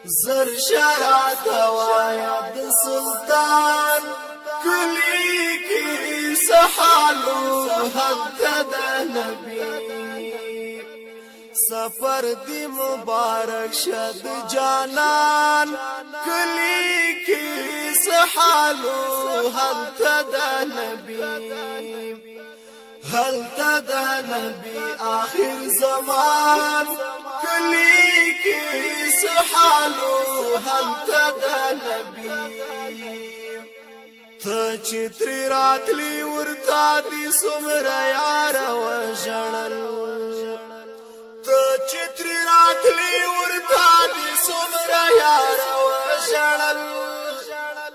زر شرات واید سلطان کلی کی سحالو حق د نبی سفر دی مبارک شد جانان کلی کی سحالو حق د نبی حق د نبی آخر زمان کلی کی سحالو حق د نبی ته چتری راتلی ورتا دی سمرا یار وژړل ته چتری راتلی ورتا دی سمرا یار وژړل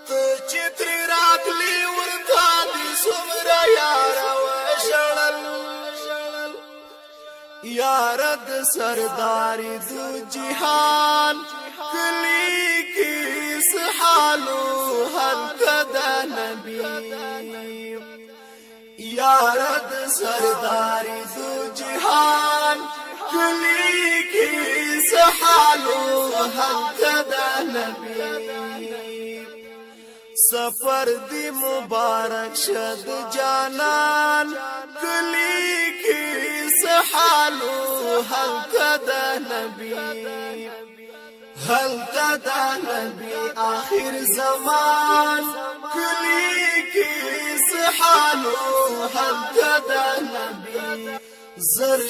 ته چتری راتلی ورتا دی سمرا یار وژړل یار د سرداری دو جهان کلی کی سحالو حق د نبی یار د سرداری دو جهان کلی کی سحالو حق د نبی سفر دی مبارک شد جانان کلی کی سحالو حق د نبی حق د نبی آخر زمان کلی کی سحالو حق د نبی زر